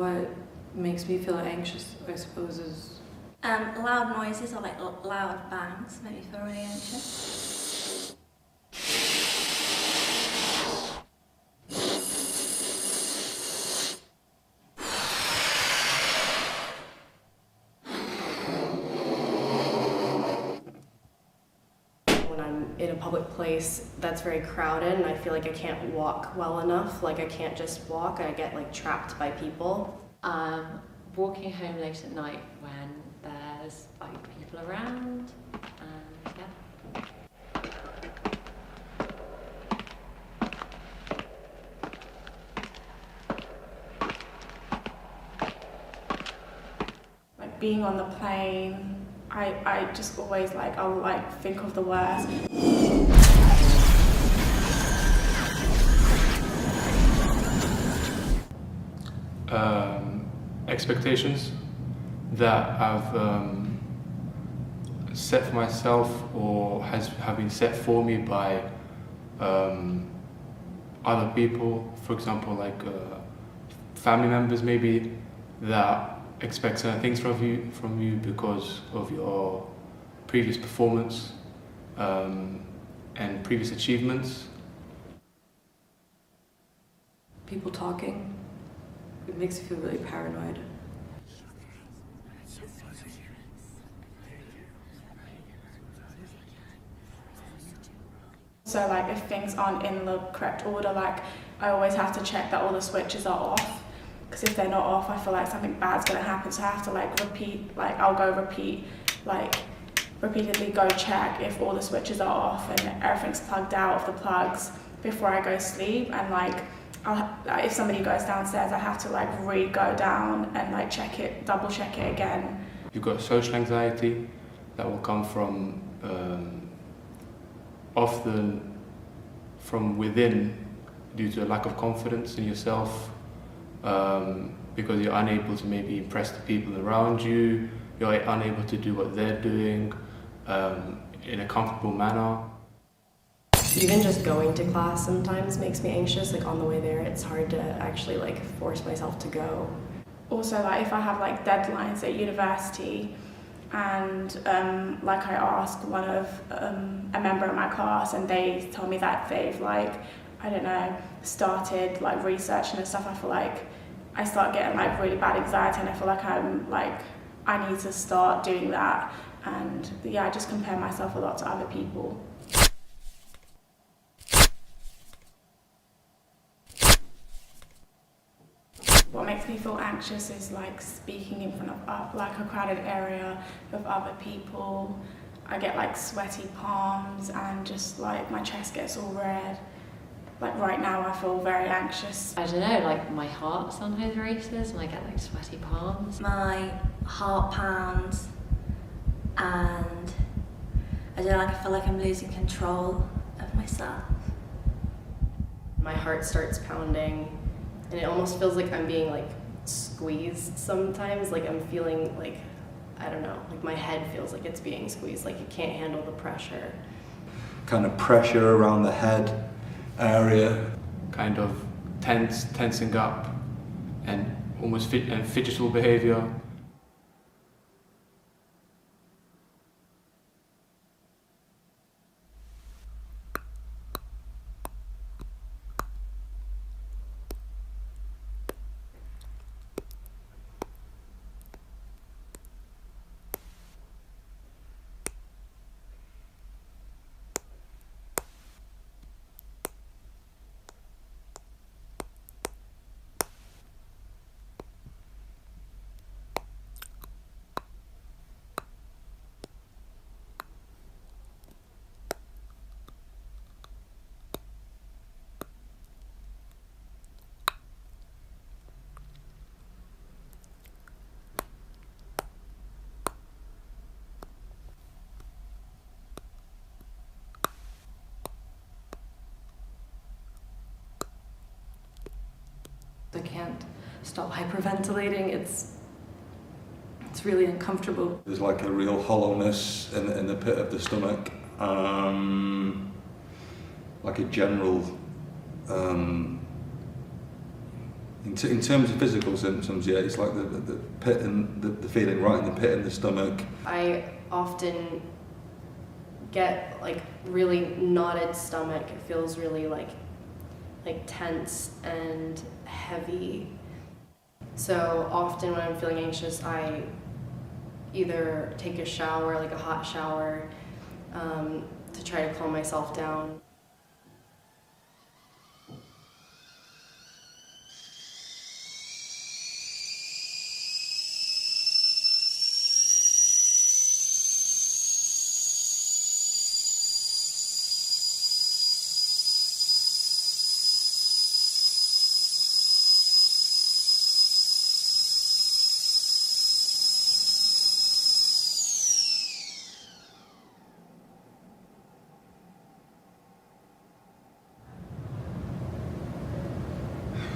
What makes me feel anxious, I suppose, is loud noises or like loud bangs make me feel really anxious. When I'm in a public place that's very crowded and I feel like I can't walk well enough, like I can't just walk, I get like trapped by people. Walking home late at night when there's like people around, and yeah. Like being on the plane, I just always like, I'll like think of the worst. Expectations that I've set for myself or have been set for me by other people, for example, like family members maybe, that expect certain things from you because of your previous performance and previous achievements. people talking. It makes me feel really paranoid. So like if things aren't in the correct order, like I always have to check that all the switches are off, because if they're not off I feel like something bad's gonna happen, so I have to like repeat, like I'll go repeatedly go check if all the switches are off and everything's plugged out of the plugs before I go to sleep. And like if somebody goes downstairs I have to like go down and like check it, double check it again. You've got social anxiety that will come from often from within due to a lack of confidence in yourself, because you're unable to maybe impress the people around you, you're unable to do what they're doing in a comfortable manner. Even just going to class sometimes makes me anxious. Like on the way there, it's hard to actually like force myself to go. Also, like if I have like deadlines at university and like I ask one of a member of my class and they tell me that they've like, I don't know, started like researching and stuff, I feel like I start getting like really bad anxiety and I feel like I need to start doing that. And yeah, I just compare myself a lot to other people. What makes me feel anxious is like speaking in front of like a crowded area with other people. I get like sweaty palms and just like my chest gets all red. Like right now I feel very anxious. I don't know, like my heart sometimes races and I get like sweaty palms. My heart pounds and I don't know, I feel like I'm losing control of myself. My heart starts pounding and it almost feels like I'm being like squeezed sometimes. Like I'm feeling like, I don't know, like my head feels like it's being squeezed, like it can't handle the pressure. Kind of pressure around the head area. Kind of tensing up and almost fidgetful behavior. I can't stop hyperventilating. It's really uncomfortable. There's like a real hollowness in the pit of the stomach. Like a general In terms of physical symptoms, yeah, it's like the pit and the feeling right in the pit in the stomach. I often get like really knotted stomach. It feels really like tense and heavy. So often when I'm feeling anxious, I either take a shower, like a hot shower, to try to calm myself down.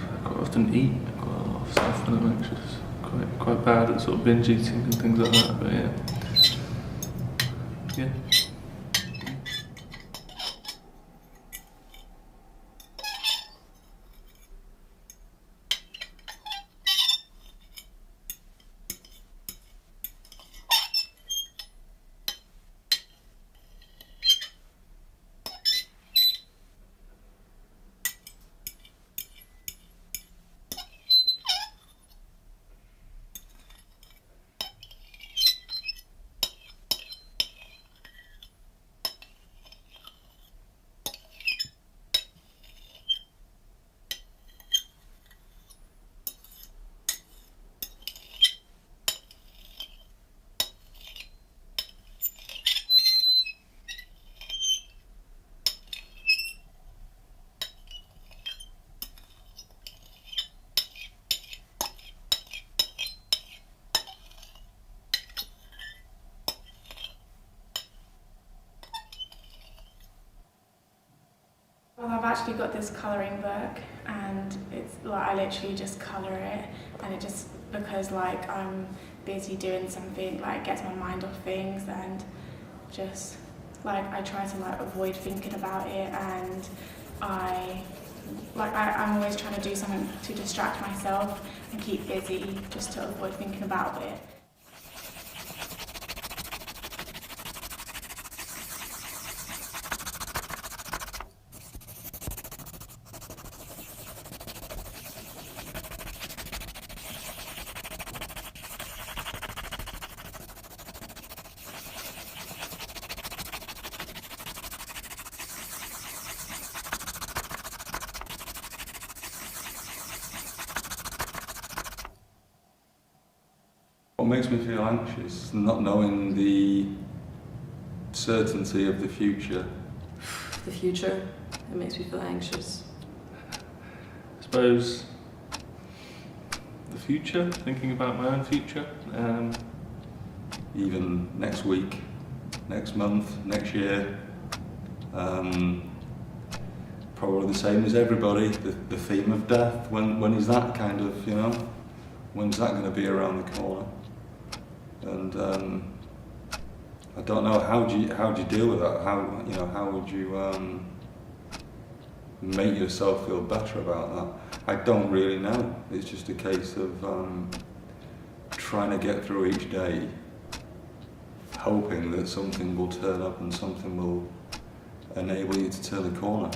I quite often eat quite a lot of stuff when I'm anxious. Quite bad at sort of binge eating and things like that, but yeah. Yeah. Well, I've actually got this colouring book, and it's like I literally just colour it, and it just, because like I'm busy doing something, like gets my mind off things, and just like I try to like avoid thinking about it, and I'm always trying to do something to distract myself and keep busy just to avoid thinking about it. What makes me feel anxious? Not knowing the certainty of the future. The future, it makes me feel anxious. I suppose the future, thinking about my own future. Even next week, next month, next year. Probably the same as everybody. The theme of death. When is that kind of, you know? When's that going to be around the corner? And I don't know, how do you deal with that? How would you make yourself feel better about that? I don't really know. It's just a case of trying to get through each day, hoping that something will turn up and something will enable you to turn the corner,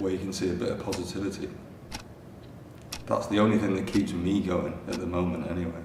where you can see a bit of positivity. That's the only thing that keeps me going at the moment anyway.